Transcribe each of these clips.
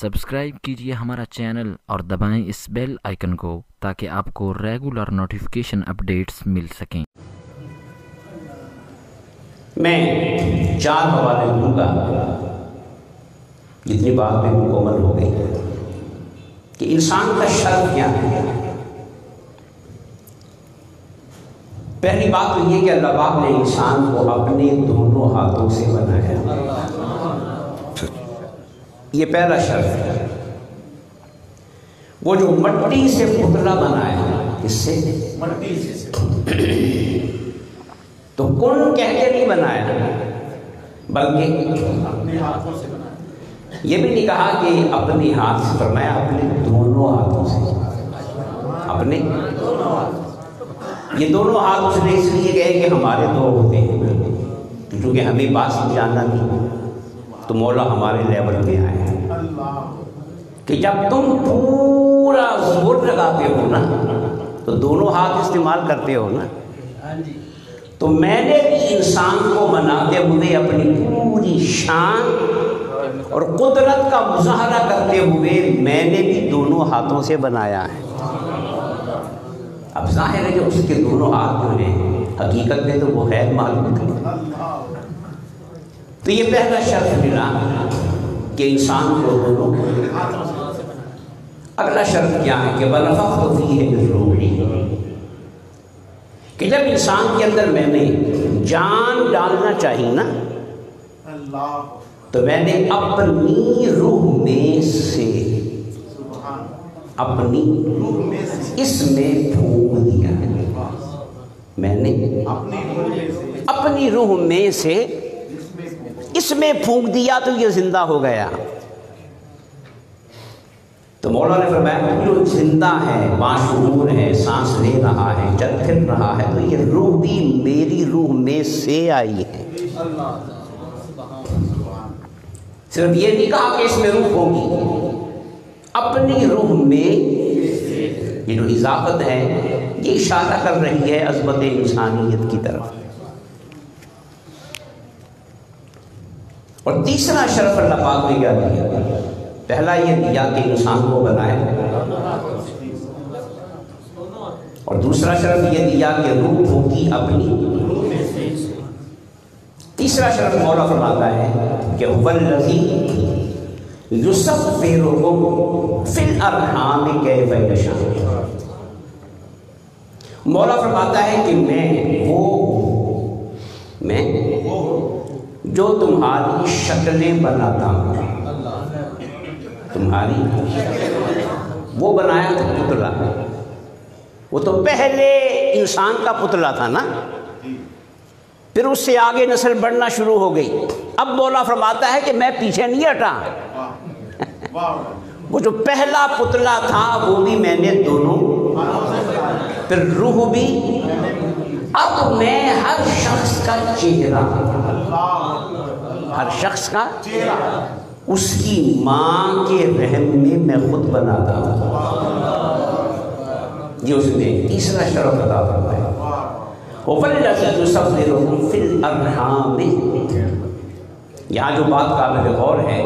Subscribe کیجئے ہمارا channel اور دبائیں اس بیل آئیکن کو تاکہ آپ کو ریگولر نوٹیفیکیشن اپڈیٹس مل سکیں۔ میں 4 حوالے دوں گا، جتنی بات بھی مکمل ہو گئی کہ انسان کا شرف کیا ہے۔ پہلی بات تو یہ کہ اللہ پاک نے انسان کو اپنے دونوں ہاتھوں سے بنایا، یہ پہلا شرف ہے۔ وہ جو مٹی سے پتلا بنایا، کس سے؟ مٹی سے۔ تو کن کہہ کے نہیں بنایا، بلکہ اپنے ہاتھوں سے بنایا۔ یہ بھی نہیں کہا کہ اپنے ہاتھ سے، فرمایا اپنے دونوں ہاتھوں سے، اپنے دونوں ہاتھ۔ یہ دونوں ہاتھ اس نے اس لیے کہے کہ ہمارے دو ہوتے ہیں، کیونکہ ہمیں بات سمجھانا نہیں، تو مولا ہمارے لیول پہ آئے کہ جب تم پورا زور لگاتے ہو نا تو دونوں ہاتھ استعمال کرتے ہو نا، تو میں نے بھی انسان کو بناتے ہوئے اپنی پوری شان اور قدرت کا مظاہرہ کرتے ہوئے میں نے بھی دونوں ہاتھوں سے بنایا ہے۔ اب ظاہر ہے کہ اس کے دونوں ہاتھ جو ہیں حقیقت میں تو وہ ہے معلوم ہے۔ تو یہ پہلا شرط ملا کہ انسان کو دونوں۔ اگلا شرط کیا ہے کہ وَنَفَخْتُ فِيهِ مِن رُوحِي، کہ جب انسان کے اندر میں نے جان ڈالنا چاہیے نا، تو میں نے اپنی روح میں سے، اپنی اس میں پھونک دیا، میں نے اپنی روح میں سے اس میں پھونک دیا تو یہ زندہ ہو گیا۔ تو مولا نے فرمایا جو زندہ ہے، باشعور ہے، سانس لے رہا ہے، چل پھر رہا ہے، تو یہ روح بھی میری روح میں سے آئی ہے۔ صرف یہ نہیں کہا کہ اس میں روح ہوگی، اپنی روح میں یہ جو اضافت ہے یہ اشارہ کر رہی ہے عظمت انسانیت کی طرف۔ اور تیسرا شرف اللہ پاک نے کیا دیا؟ پہلا یہ دیا کہ انسان کو بنایا، اور دوسرا شرف یہ دیا کہ روح پھونکی اپنی۔ تیسرا شرف مولا فرماتا ہے کہ هو الذی یصورکم فی الارحام کیف یشاء۔ مولا فرماتا ہے کہ میں جو تمہاری شکلیں بناتا ہوں، تمہاری وہ بنایا تھا پتلا، وہ تو پہلے انسان کا پتلا تھا نا، پھر اس سے آگے نسل بڑھنا شروع ہو گئی۔ اب مولا فرماتا ہے کہ میں پیچھے نہیں ہٹا، وہ جو پہلا پتلا تھا وہ بھی میں نے دونوں، پھر روح بھی۔ اب میں ہر شخص کا چہرہ، ہر شخص کا اس کی ماں کے رحم میں خود بناتا ہوں۔ یہ اس نے تیسرا شرف عطا فرمایا۔ وَالَّذِي يُصَوِّرُكُمْ فِي الْأَرْحَامِ، یہاں جو بات قابل غور ہے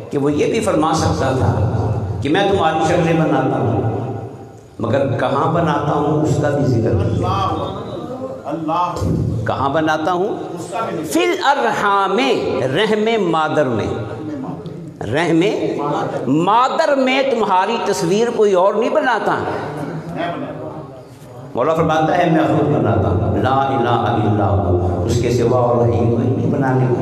کہ وہ یہ بھی فرما سکتا تھا کہ میں تمہاری شکلیں بناتا ہوں، مگر کہاں بناتا ہوں اس کا بھی ذکر کیا۔ کہاں بناتا ہوں؟ فی الارحام، رحم مادر میں، رحم مادر میں تمہاری تصویر کوئی اور نہیں بناتا۔ مولا فرماتا ہے میں خود بناتا ہوں، لا الہ الا اللہ، اس کے سوا اور کوئی نہیں بنانے کو۔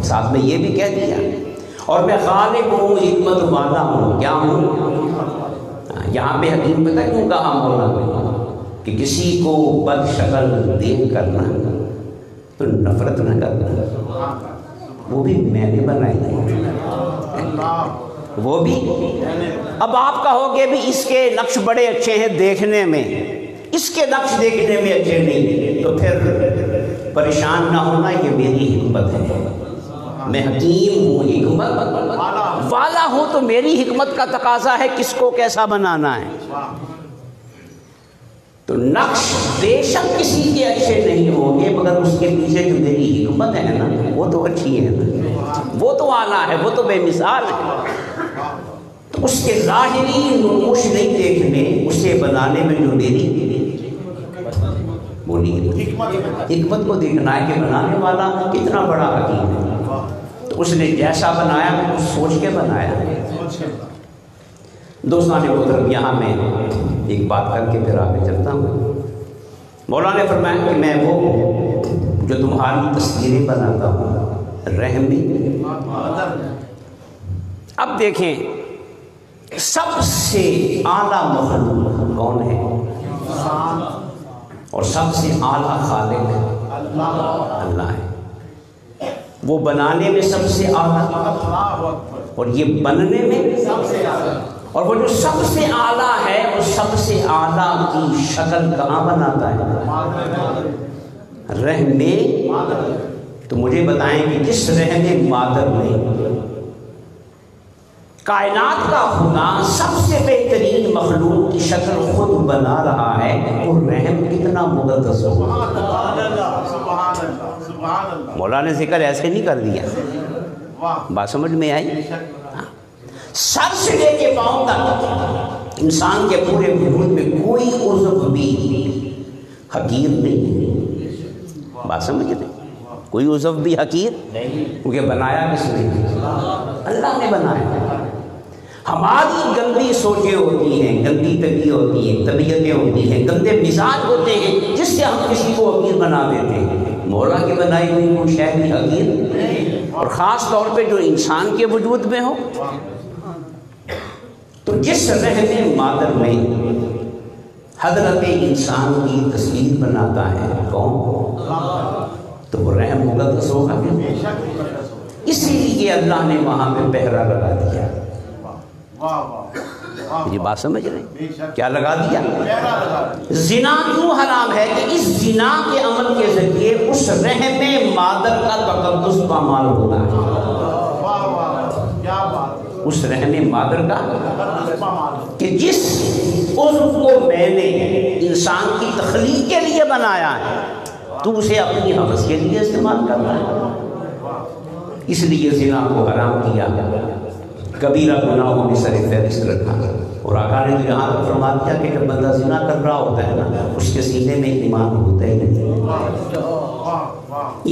ساتھ میں یہ بھی کہہ دیا اور میں خالق ہوں، حکمت والا ہوں۔ کیا ہوں؟ یہاں پہ حکیم پتہ کیوں کہا مولا نے کہ کسی کو بد شکل دیکھ کرنا تو نفرت نہ کرنا، وہ بھی میں نے بنائی، وہ بھی۔ اب آپ کہو گے بھی اس کے نقش بڑے اچھے ہیں دیکھنے میں، اس کے نقش دیکھنے میں اچھے نہیں، تو پھر پریشان نہ ہونا، یہ میری حکمت ہے، میں حکیم ہوں، حکمت والا ہوں، تو میری حکمت کا تقاضا ہے کس کو کیسا بنانا ہے۔ تو نقش بے شک کسی کے اچھے نہیں ہوں گے، مگر اس کے پیچھے جو میری حکمت ہے نا وہ تو اچھی ہے نا، وہ تو اعلیٰ ہے، وہ تو بے مثال ہے۔ تو اس کے ظاہری نقوش نہیں دیکھنے، اسے بنانے میں جو میری حکمت کو دیکھنا ہے کہ بنانے والا کتنا بڑا حکیم ہے۔ تو اس نے جیسا بنایا اس سوچ کے بنایا۔ دوستان محترم، یہاں میں ایک بات کر کے پھر آگے چلتا ہوں۔ مولا نے فرمایا کہ میں وہ ہوں جو تمہاری تصویریں بناتا ہوں، رحمی۔ اب دیکھیں سب سے اعلیٰ مخلوق کون ہے؟ اور سب سے اعلیٰ خالق اللہ ہے۔ وہ بنانے میں سب سے اعلیٰ اور یہ بننے میں سب سے اعلیٰ، اور وہ جو سب سے اعلیٰ ہے وہ سب سے اعلیٰ کی شکل کہاں بناتا ہے؟ رحم میں۔ تو مجھے بتائیں کہ جس رحم مادر میں کائنات کا خدا سب سے بہترین مخلوق کی شکل خود بنا رہا ہے، وہ رحم کتنا مقدس ہو۔ مولا نے ذکر ایسے نہیں کر دیا، بات سمجھ میں آئی؟ سر سے لے کے پاؤں تک انسان کے پورے وجود میں کوئی عضو بھی حقیر نہیں ہے، بات سمجھ نہیں، کوئی عضو بھی حقیر نہیں، کیونکہ بنایا کس نے؟ اللہ نے بنایا۔ ہماری گندی سوچیں ہوتی ہیں، گندی طبیعت ہوتی ہیں، طبیعتیں ہوتی ہیں، گندے مزاج ہوتے ہیں جس سے ہم کسی کو حقیر بنا دیتے ہیں۔ مولا کی بنائی ہوئی کوئی شے بھی حقیر نہیں، اور خاص طور پہ جو انسان کے وجود میں ہو۔ تو جس رحم مادر میں حضرت انسان کی تصویر بناتا ہے کون؟ تو وہ رحم مقدس ہوگا۔ اسی لیے اللہ نے وہاں پہ پہرا لگا دیا۔ یہ بات سمجھ رہے ہیں؟ کیا لگا دیا؟ زنا کیوں حرام ہے؟ کہ اس زنا کے عمل کے ذریعے اس رحم مادر کا تقدس پامال ہوتا ہے، اس رحم مادر کا، کہ جس عضو کو میں نے انسان کی تخلیق کے لیے بنایا ہے تو اسے اپنی حوث کے لیے استعمال کر رہا ہے۔ اس لیے زنا کو حرام کیا، کبیرہ گناہوں میں سر فہرست رکھا، اور آقا نے تو یہاں تک فرما دیا کہ جب بندہ زنا کر رہا ہوتا ہے نا اس کے سینے میں ایمان ہوتا ہی نہیں،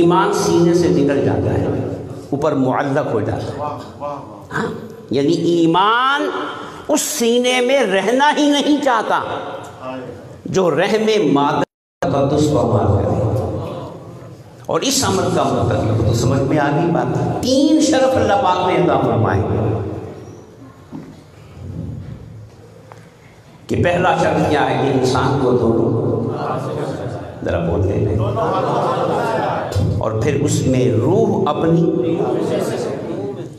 ایمان سینے سے نکل جاتا ہے، اوپر معلق ہو جاتا ہے، ہاں، یعنی ایمان اس سینے میں رہنا ہی نہیں چاہتا جو رحم مادر تقدس کو عمل کرے۔ اور اس عمل کا مطلب تو سمجھ میں آ گئی بات۔ 3 شرف اللہ پاک نے عطا فرمائے کہ پہلا شرط کیا ہے کہ انسان کو دونوں، ذرا بولتے ہیں، اور پھر اس میں روح اپنی،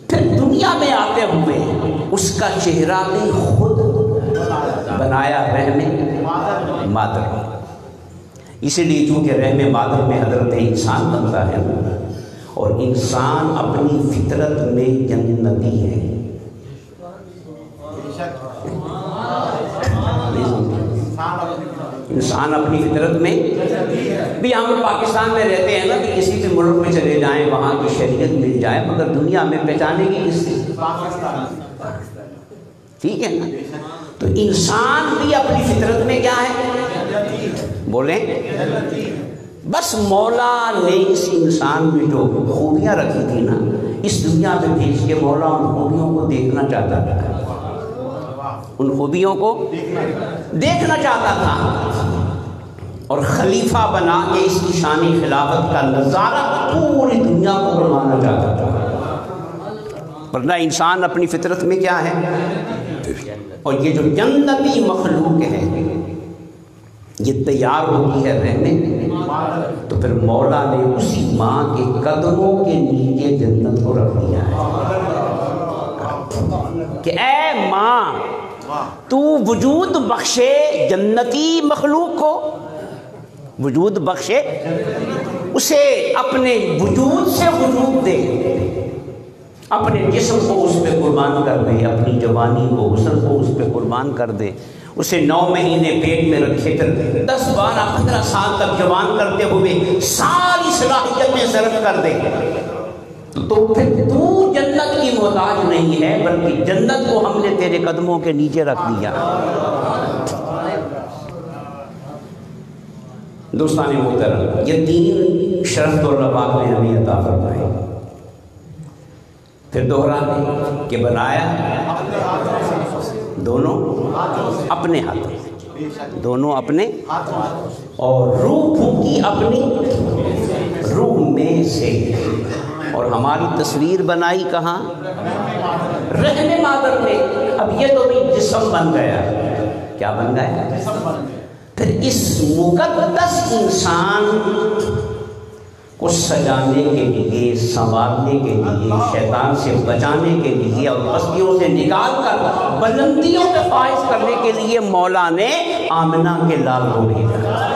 پھر دنیا میں آتے ہوئے اس کا چہرہ بھی خود بنایا رحم مادر۔ اسی لیے چونکہ رحم مادر میں حضرت انسان بنتا ہے اور انسان اپنی فطرت میں جنتی ہے، انسان اپنی فطرت میں بھی، ہم پاکستان میں رہتے ہیں نا کہ کسی بھی ملک میں چلے جائیں وہاں کی شریعت مل جائے، مگر دنیا میں پہچانے کی کس سے؟ ٹھیک ہے نا؟ تو انسان بھی اپنی فطرت میں کیا ہے؟ بولیں، بس مولا نے اس انسان میں جو خوبیاں رکھی تھی نا اس دنیا میں بھیج کے مولا ان خوبیوں کو دیکھنا چاہتا تھا، ان خوبیوں کو دیکھنا چاہتا تھا، اور خلیفہ بنا کے اس کی شان خلافت کا نظارہ پوری دنیا کو کروانا چاہتا تھا۔ ورنہ انسان اپنی فطرت میں کیا ہے؟ اور یہ جو جنتی مخلوق ہے یہ تیار ہوتی ہے رہنے، تو پھر مولا نے اسی ماں کے قدموں کے نیچے جنت کو رکھ دیا ہے کہ اے ماں تو وجود بخشے جنتی مخلوق کو، وجود بخشے، اسے اپنے وجود سے وجود دے، اپنے جسم کو اس پہ قربان کر دے، اپنی جوانی کو حسن کو اس پہ قربان کر دے، اسے 9 مہینے پیٹ میں رکھے کر 10 12 15 سال تک جوان کرتے ہوئے ساری صلاحیتیں صرف کر دے تو پھر تو جنت کی محتاج نہیں ہے، بلکہ جنت کو ہم نے تیرے قدموں کے نیچے رکھ دیا۔ دوستان محترم، یہ 3 شرف تو اللہ پاک نے ہمیں عطا فرمائے۔ پھر دوہرا دیں کہ بنایا دونوں اپنے ہاتھوں سے، دونوں اپنے، اور روح پھونکی اپنی روح میں سے، اور ہماری تصویر بنائی کہاں؟ رحم مادر میں۔ اب یہ تو بھی جسم بن گیا، کیا بن گیا؟ پھر اس مقدس انسان کو سجانے کے لیے، سنوارنے کے لیے، شیطان سے بچانے کے لیے اور پستیوں سے نکال کر بلندیوں پہ فائز کرنے کے لیے مولا نے آمنہ کے لال کو بھیجا۔